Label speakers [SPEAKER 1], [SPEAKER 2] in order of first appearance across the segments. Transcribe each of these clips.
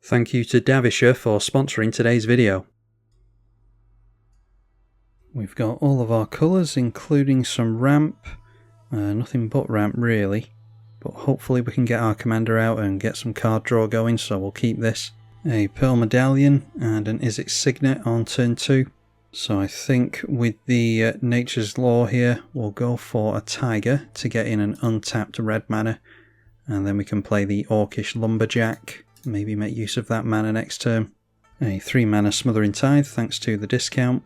[SPEAKER 1] Thank you to Davisher for sponsoring today's video. We've got all of our colours, including some ramp. Nothing but ramp really, but hopefully we can get our commander out and get some card draw going, so we'll keep this. A Pearl Medallion and an Izzet Signet on turn 2. So I think with the Nature's Law here, we'll go for a Tiger to get in an untapped red mana, and then we can play the Orcish Lumberjack, maybe make use of that mana next turn. A 3 mana Smothering Tithe thanks to the discount.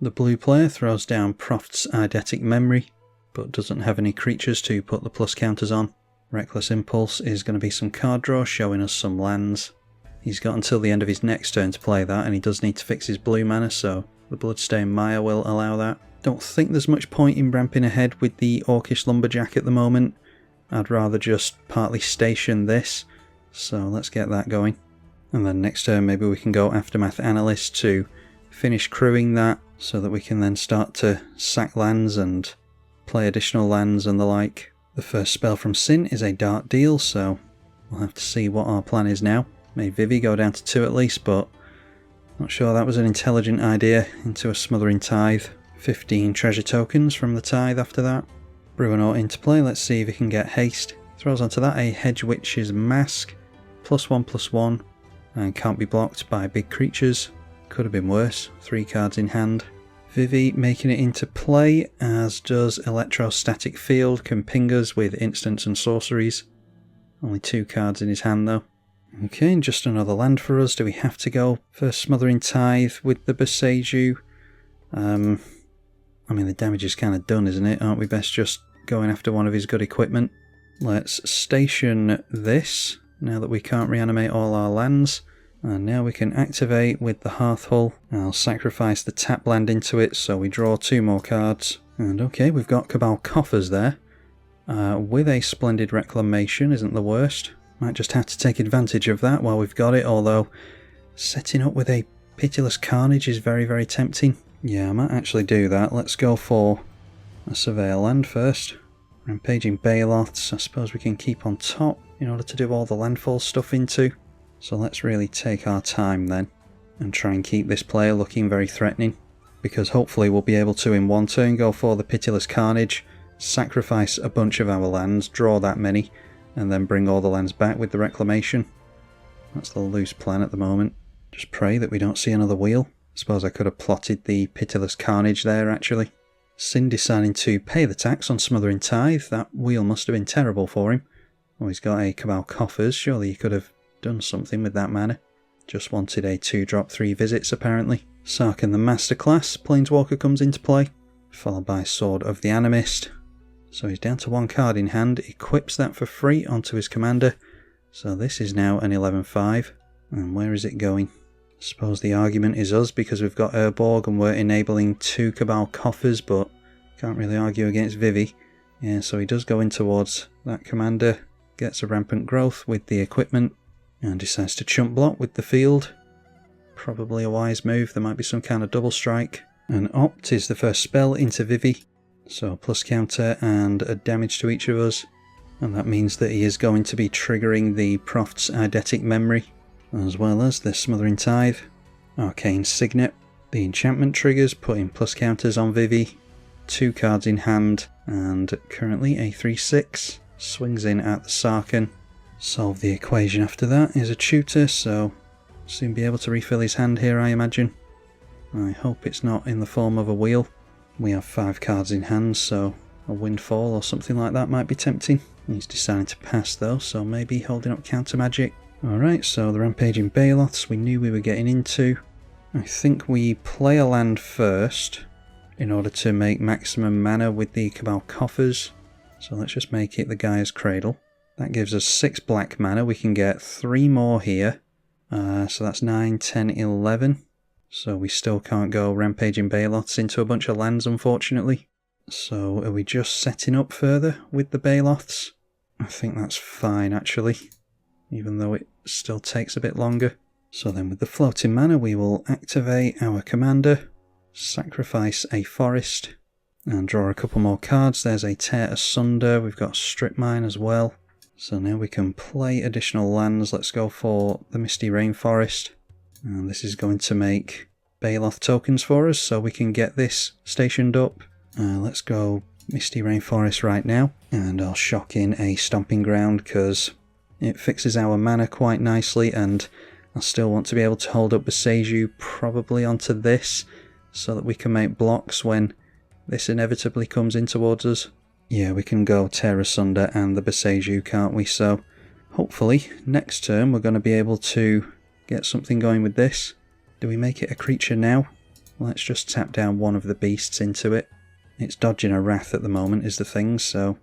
[SPEAKER 1] The blue player throws down Proft's Eidetic Memory, but doesn't have any creatures to put the plus counters on. Reckless Impulse is going to be some card draw, showing us some lands. He's got until the end of his next turn to play that, and he does need to fix his blue mana, so the Bloodstained Mire will allow that. Don't think there's much point in ramping ahead with the Orcish Lumberjack at the moment. I'd rather just partly station this, so let's get that going. And then next turn maybe we can go Aftermath Analyst to finish crewing that, so that we can then start to sack lands and play additional lands and the like. The first spell from Sin is a Dark Deal, so we'll have to see what our plan is now. Made Vivi go down to 2 at least, but not sure that was an intelligent idea. Into a Smothering Tithe. 15 treasure tokens from the Tithe after that. Bruenor into play, let's see if he can get haste. Throws onto that a Hedge Witch's Mask. +1/+1, and can't be blocked by big creatures. Could have been worse. 3 cards in hand. Vivi making it into play, as does Electrostatic Field, can ping us with instants and sorceries. Only 2 cards in his hand though. Okay, just another land for us. Do we have to go for Smothering Tithe with the Boseiju? I mean, the damage is kind of done, isn't it? Aren't we best just going after one of his good equipment? Let's station this, now that we can't reanimate all our lands. And now we can activate with the Hearthhull. I'll sacrifice the tap land into it, so we draw 2 more cards. And okay, we've got Cabal Coffers there. With a Splendid Reclamation isn't the worst. Might just have to take advantage of that while we've got it, although setting up with a Pitiless Carnage is very, very tempting. Yeah, I might actually do that. Let's go for a Surveyor land first. Rampaging Baloths, I suppose we can keep on top in order to do all the landfall stuff into. So let's really take our time then, and try and keep this player looking very threatening, because hopefully we'll be able to in one turn go for the Pitiless Carnage, sacrifice a bunch of our lands, draw that many, and then bring all the lands back with the Reclamation. That's the loose plan at the moment. Just pray that we don't see another wheel. I suppose I could have plotted the Pitiless Carnage there actually. Sin deciding to pay the tax on Smothering Tithe. That wheel must have been terrible for him. Oh, he's got a Cabal Coffers. Surely he could have done something with that mana. Just wanted a 2-drop 3 visits apparently. Sarkhan the Masterclass. Planeswalker comes into play, followed by Sword of the Animist. So he's down to 1 card in hand, equips that for free onto his commander. So this is now an 11/5. And where is it going? I suppose the argument is us, because we've got Urborg and we're enabling 2 Cabal Coffers, but can't really argue against Vivi. Yeah, so he does go in towards that commander, gets a Rampant Growth with the equipment, and decides to chump block with the field. Probably a wise move. There might be some kind of double strike. And Opt is the first spell into Vivi. So plus counter and a damage to each of us. And that means that he is going to be triggering the Proft's Eidetic Memory, as well as the Smothering Tithe. Arcane Signet. The enchantment triggers, putting plus counters on Vivi. 2 cards in hand, and currently a 3/6. Swings in at the Sarkhan. Solve the equation after that is a tutor, so soon be able to refill his hand here, I imagine. I hope it's not in the form of a wheel. We have 5 cards in hand, so a Windfall or something like that might be tempting. He's deciding to pass though, so maybe holding up counter magic. Alright, so the Rampaging Baloths we knew we were getting into. I think we play a land first in order to make maximum mana with the Cabal Coffers. So let's just make it the Gaia's Cradle. That gives us 6 black mana. We can get 3 more here. So that's 9, 10, 11. So we still can't go Rampaging Baloths into a bunch of lands, unfortunately. So are we just setting up further with the Baloths? I think that's fine, actually, even though it still takes a bit longer. So then with the floating mana, we will activate our commander, sacrifice a forest, and draw a couple more cards. There's a Tear Asunder. We've got Strip Mine as well. So now we can play additional lands. Let's go for the Misty Rainforest. And this is going to make Baloth tokens for us, so we can get this stationed up. Let's go Misty Rainforest right now. And I'll shock in a Stomping Ground because it fixes our mana quite nicely, and I still want to be able to hold up Boseiju probably onto this so that we can make blocks when this inevitably comes in towards us. Yeah, we can go Tear Asunder and the Boseiju, can't we? So hopefully next turn we're going to be able to get something going with this. Do we make it a creature now? Let's just tap down one of the beasts into it. It's dodging a Wrath at the moment is the thing, so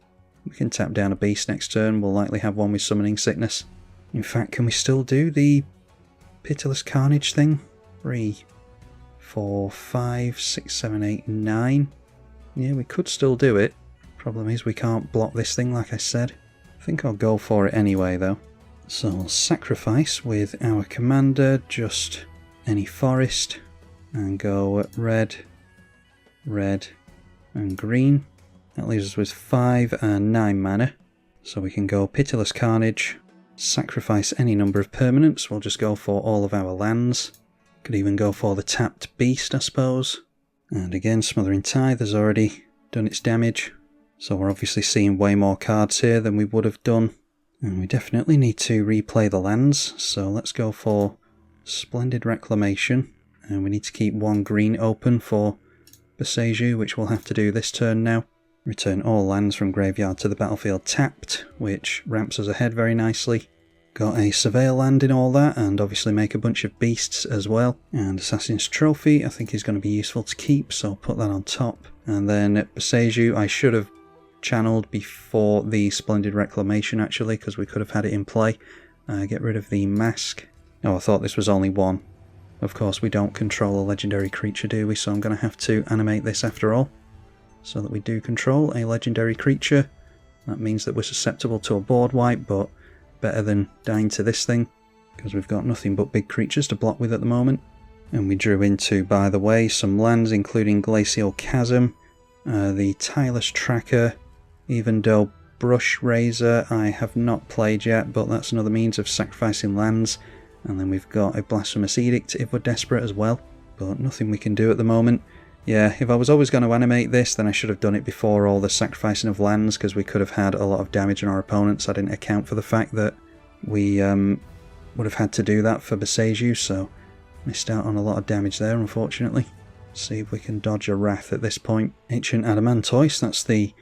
[SPEAKER 1] we can tap down a beast next turn. We'll likely have one with Summoning Sickness. In fact, can we still do the Pitiless Carnage thing? 3, 4, 5, 6, 7, 8, 9. Yeah, we could still do it. Problem is we can't block this thing like I said. I think I'll go for it anyway though. So we'll sacrifice with our commander, just any forest, and go red, red and green. That leaves us with 5 and 9 mana. So we can go Pitiless Carnage, sacrifice any number of permanents. We'll just go for all of our lands. Could even go for the tapped beast, I suppose. And again, Smothering Tithe has already done its damage. So we're obviously seeing way more cards here than we would have done. And we definitely need to replay the lands. So let's go for Splendid Reclamation. And we need to keep one green open for Boseiju, which we'll have to do this turn now. Return all lands from graveyard to the battlefield tapped, which ramps us ahead very nicely. Got a Surveil land in all that, and obviously make a bunch of beasts as well. And Assassin's Trophy I think is going to be useful to keep, so I'll put that on top. And then Boseiju I should have channeled before the Splendid Reclamation actually, because we could have had it in play. Get rid of the mask. Oh, I thought this was only one. Of course we don't control a legendary creature, do we? So I'm going to have to animate this after all, so that we do control a legendary creature. That means that we're susceptible to a board wipe, but better than dying to this thing, because we've got nothing but big creatures to block with at the moment. And we drew into, by the way, some lands including Glacial Chasm, the Tireless Tracker, even though Brush Razor I have not played yet, but that's another means of sacrificing lands. And then we've got a Blasphemous Edict if we're desperate as well, but nothing we can do at the moment. Yeah, if I was always going to animate this, then I should have done it before all the sacrificing of lands, because we could have had a lot of damage on our opponents. I didn't account for the fact that we would have had to do that for Boseiju, so missed out on a lot of damage there, unfortunately. See if we can dodge a Wrath at this point. Ancient Adamantoise, that's the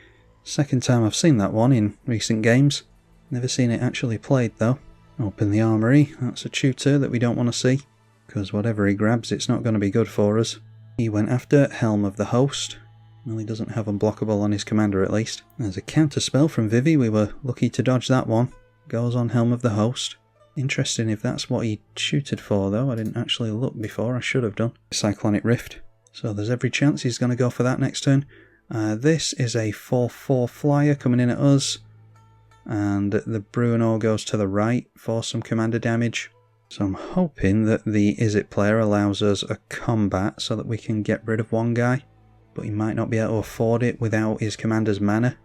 [SPEAKER 1] second time I've seen that one in recent games. Never seen it actually played though. Open the armory, that's a tutor that we don't want to see, because whatever he grabs it's not going to be good for us. He went after Helm of the Host. Well, he doesn't have unblockable on his commander at least. There's a counter spell from Vivi, we were lucky to dodge that one. Goes on Helm of the Host. Interesting if that's what he shooted for though, I didn't actually look before, I should have done. Cyclonic Rift. So there's every chance he's going to go for that next turn. This is a 4/4 flyer coming in at us. And the Bruenor goes to the right for some commander damage. So I'm hoping that the Izzet player allows us a combat so that we can get rid of one guy. But he might not be able to afford it without his commander's mana.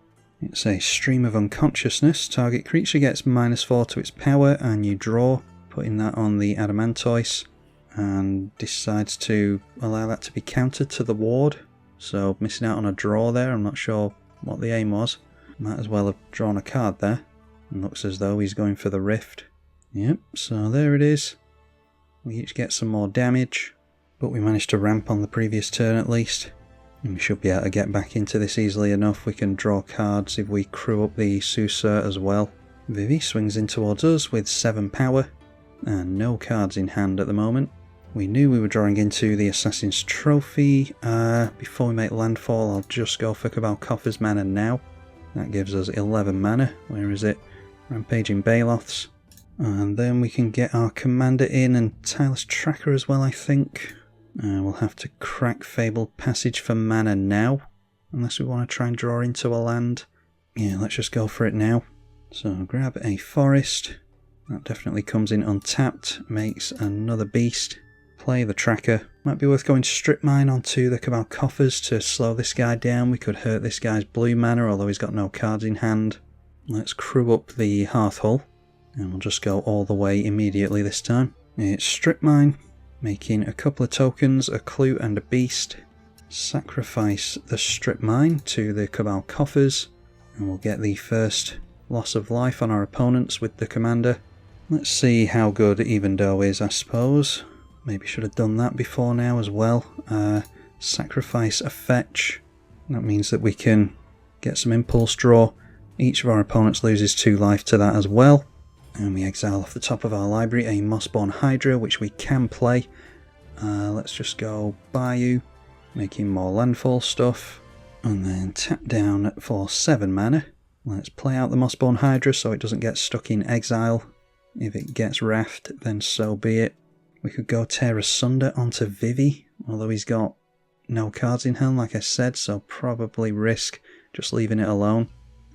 [SPEAKER 1] It's a Stream of Unconsciousness. Target creature gets -4 to its power and you draw. Putting that on the Adamantoise. And decides to allow that to be countered to the ward. So missing out on a draw there. I'm not sure what the aim was. Might as well have drawn a card there. And looks as though he's going for the Rift. Yep, so there it is. We each get some more damage, but we managed to ramp on the previous turn at least. And we should be able to get back into this easily enough. We can draw cards if we crew up the Susur as well. Vivi swings in towards us with 7 power, and no cards in hand at the moment. We knew we were drawing into the Assassin's Trophy. Before we make landfall, I'll just go for Cabal Coffer's mana now. That gives us 11 mana. Where is it? Rampaging Baloths. And then we can get our commander in and Tireless Tracker as well, I think. We'll have to crack Fabled Passage for mana now, unless we want to try and draw into a land. Yeah, let's just go for it now. So grab a forest. That definitely comes in untapped, makes another beast. Play the tracker. Might be worth going Strip Mine onto the Cabal Coffers to slow this guy down. We could hurt this guy's blue mana, although he's got no cards in hand. Let's crew up the Hearthhull, and we'll just go all the way immediately this time. It's strip mine, making a couple of tokens, a clue and a beast. Sacrifice the strip mine to the Cabal coffers, and we'll get the first loss of life on our opponents with the commander. Let's see how good Even Dough is, I suppose. Maybe should have done that before now as well. Sacrifice a fetch. That means that we can get some impulse draw. Each of our opponents loses 2 life to that as well. And we exile off the top of our library a Mossborn Hydra, which we can play. Let's just go Bayou, making more landfall stuff. And then tap down for 7 mana. Let's play out the Mossborn Hydra so it doesn't get stuck in exile. If it gets wrapped, then so be it. We could go Tear Asunder onto Vivi, although he's got no cards in hand, like I said, so probably risk just leaving it alone.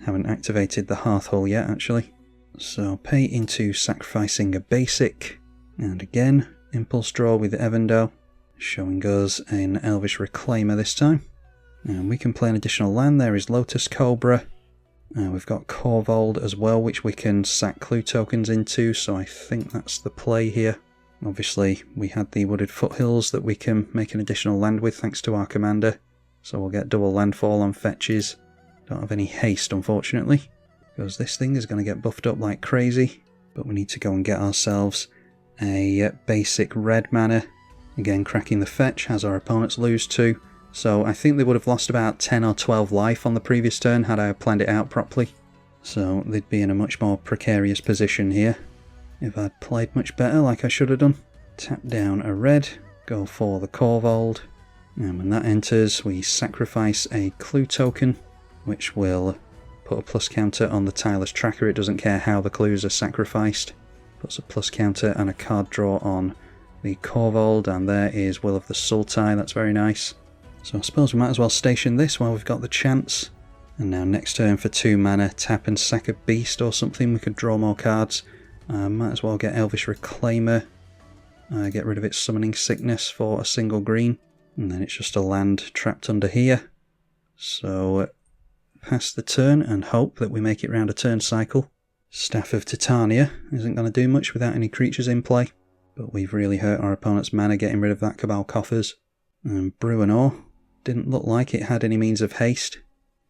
[SPEAKER 1] Haven't activated the Hearthhull yet, actually. So pay into sacrificing a basic, and again, impulse draw with Evandel, showing us an Elvish Reclaimer this time. And we can play an additional land. There is Lotus Cobra. We've got Korvold as well, which we can sack clue tokens into, so I think that's the play here. Obviously, we had the Wooded Foothills that we can make an additional land with thanks to our commander, so we'll get double landfall on fetches. Don't have any haste, unfortunately, because this thing is going to get buffed up like crazy, but we need to go and get ourselves a basic red mana. Again, cracking the fetch has our opponents lose 2. So I think they would have lost about 10 or 12 life on the previous turn had I planned it out properly. So they'd be in a much more precarious position here if I'd played much better like I should have done. Tap down a red, go for the Korvold, and when that enters we sacrifice a clue token, which will put a plus counter on the Tireless Tracker. It doesn't care how the clues are sacrificed. Puts a plus counter and a card draw on the Korvold, and there is Will of the Sultai. That's very nice. So I suppose we might as well station this while we've got the chance. And now next turn for 2 mana, tap and sack a beast or something. We could draw more cards. Might as well get Elvish Reclaimer. Get rid of its summoning sickness for a single green. And then it's just a land trapped under here. So pass the turn and hope that we make it round a turn cycle. Staff of Titania isn't going to do much without any creatures in play. But we've really hurt our opponent's mana getting rid of that Cabal coffers. And Bruenor didn't look like it had any means of haste.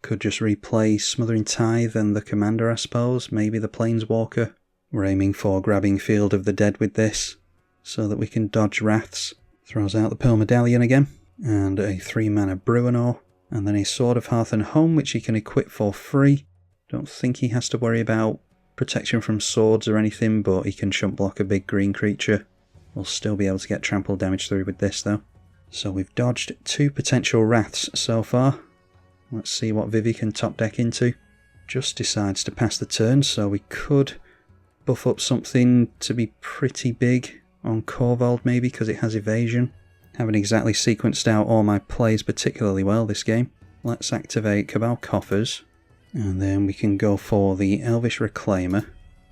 [SPEAKER 1] Could just replay Smothering Tithe and the commander, I suppose. Maybe the Planeswalker. We're aiming for grabbing Field of the Dead with this, so that we can dodge Wraths. Throws out the Pearl Medallion again. And a 3 mana Bruenor. And then a Sword of Hearth and Home, which he can equip for free. Don't think he has to worry about protection from swords or anything, but he can chump block a big green creature. We'll still be able to get trample damage through with this though. So we've dodged 2 potential Wraths so far. Let's see what Vivi can top deck into. Just decides to pass the turn, so we could buff up something to be pretty big on Korvold maybe, because it has evasion. Haven't exactly sequenced out all my plays particularly well this game. Let's activate Cabal Coffers, and then we can go for the Elvish Reclaimer,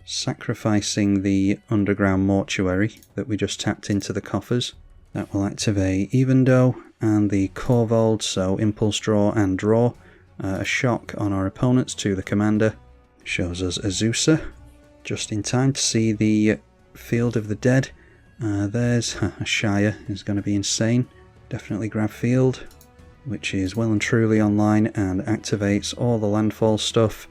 [SPEAKER 1] sacrificing the Underground Mortuary that we just tapped into the coffers. That will activate Evandel and the Korvold, so impulse draw and draw. A shock on our opponents to the commander. Shows us Azusa, just in time to see the Field of the Dead. There's a Shire, is going to be insane. Definitely grab Field, which is well and truly online and activates all the landfall stuff.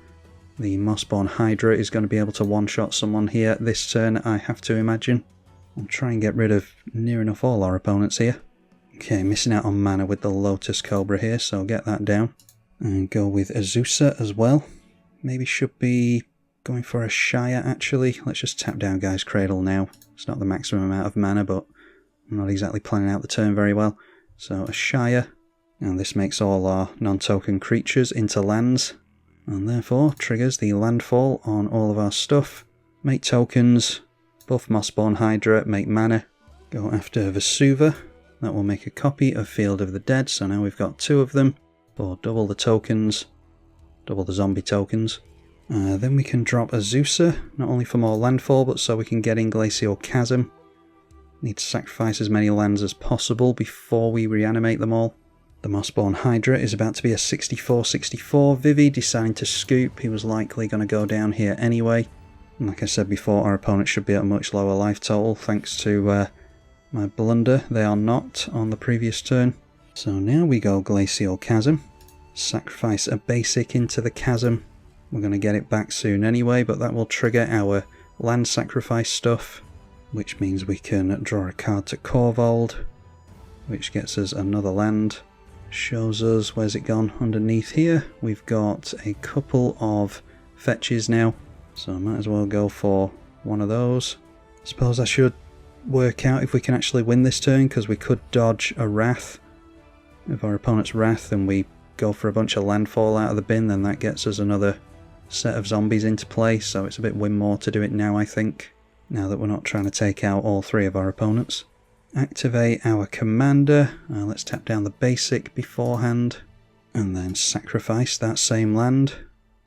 [SPEAKER 1] The Mossborn Hydra is going to be able to one-shot someone here this turn, I have to imagine. I'll try and get rid of near enough all our opponents here. Okay, missing out on mana with the Lotus Cobra here, so get that down. And go with Azusa as well. Maybe should be going for a Shire actually. Let's just tap down Guy's Cradle now. It's not the maximum amount of mana, but I'm not exactly planning out the turn very well. So a Shire, and this makes all our non-token creatures into lands, and therefore triggers the landfall on all of our stuff. Make tokens. Buff Mossborn Hydra, make mana. Go after Vesuva. That will make a copy of Field of the Dead, so now we've got 2 of them for double the tokens, double the zombie tokens. Then we can drop Azusa, not only for more landfall, but so we can get in Glacial Chasm. Need to sacrifice as many lands as possible before we reanimate them all. The Mossborn Hydra is about to be a 64-64. Vivi deciding to scoop. He was likely going to go down here anyway. And like I said before, our opponent should be at a much lower life total thanks to my blunder. They are not on the previous turn. So now we go Glacial Chasm. Sacrifice a basic into the chasm. We're going to get it back soon anyway, but that will trigger our land sacrifice stuff, which means we can draw a card to Korvold, which gets us another land. Shows us, where's it gone? Underneath here we've got a couple of fetches now, so I might as well go for one of those. I suppose I should work out if we can actually win this turn, because we could dodge a Wrath. If our opponent's Wrath and we go for a bunch of Landfall out of the bin, then that gets us another set of zombies into play, so it's a bit win more to do it now, I think, now that we're not trying to take out all three of our opponents. Activate our commander. Let's tap down the basic beforehand and then sacrifice that same land.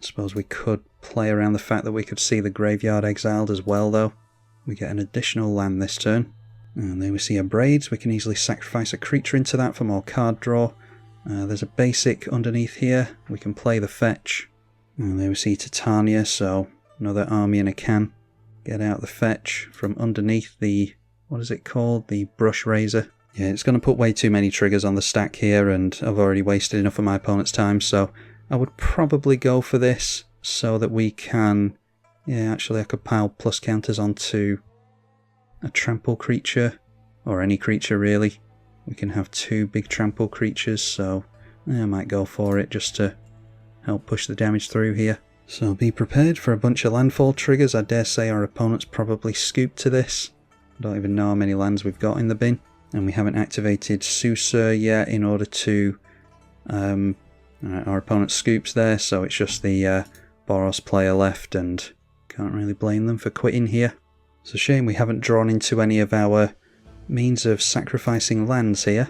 [SPEAKER 1] I suppose we could play around the fact that we could see the graveyard exiled as well, though. We get an additional land this turn. And there we see a Braids. We can easily sacrifice a creature into that for more card draw. There's a basic underneath here. We can play the fetch. And there we see Titania, so another army in a can. Get out the fetch from underneath the, what is it called? The Brush Razor. Yeah, it's going to put way too many triggers on the stack here, and I've already wasted enough of my opponent's time, so I would probably go for this so that we can... Yeah, actually I could pile plus counters onto a trample creature, or any creature really. We can have two big trample creatures, so I might go for it just to help push the damage through here. So be prepared for a bunch of landfall triggers. I dare say our opponent's probably scooped to this. I don't even know how many lands we've got in the bin. And we haven't activated Susur yet in order to... our opponent scoops there, so it's just the Boros player left, and can't really blame them for quitting here. It's a shame we haven't drawn into any of our means of sacrificing lands here,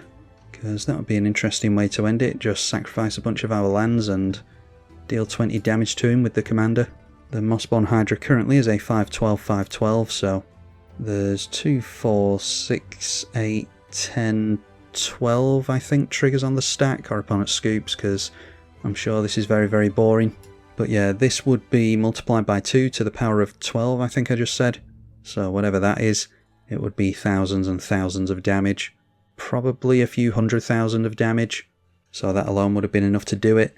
[SPEAKER 1] because that would be an interesting way to end it. Just sacrifice a bunch of our lands and deal 20 damage to him with the commander. The Mossborn Hydra currently is a 5/12/5/12, so there's 2, 4, 6, 8, 10, 12 I think triggers on the stack. Our opponent scoops because I'm sure this is very, very boring. But yeah, this would be multiplied by 2 to the power of 12, I think I just said. So whatever that is, it would be thousands and thousands of damage. Probably a few 100,000 of damage. So that alone would have been enough to do it.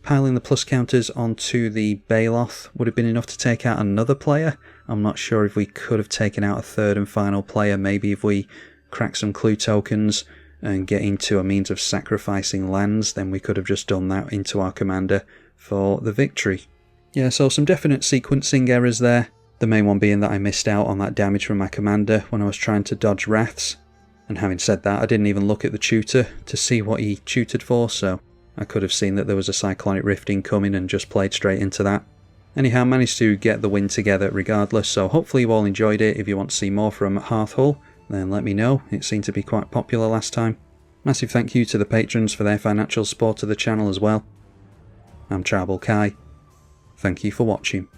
[SPEAKER 1] Piling the plus counters onto the Baloth would have been enough to take out another player. I'm not sure if we could have taken out a third and final player. Maybe if we crack some clue tokens and get into a means of sacrificing lands, then we could have just done that into our commander for the victory. Yeah, so some definite sequencing errors there. The main one being that I missed out on that damage from my commander when I was trying to dodge Wraths. And having said that, I didn't even look at the tutor to see what he tutored for, so I could have seen that there was a Cyclonic Rift incoming and just played straight into that. Anyhow, managed to get the win together regardless, so hopefully you all enjoyed it. If you want to see more from Hearthhull, then let me know. It seemed to be quite popular last time. Massive thank you to the patrons for their financial support of the channel as well. I'm tribalkai. Thank you for watching.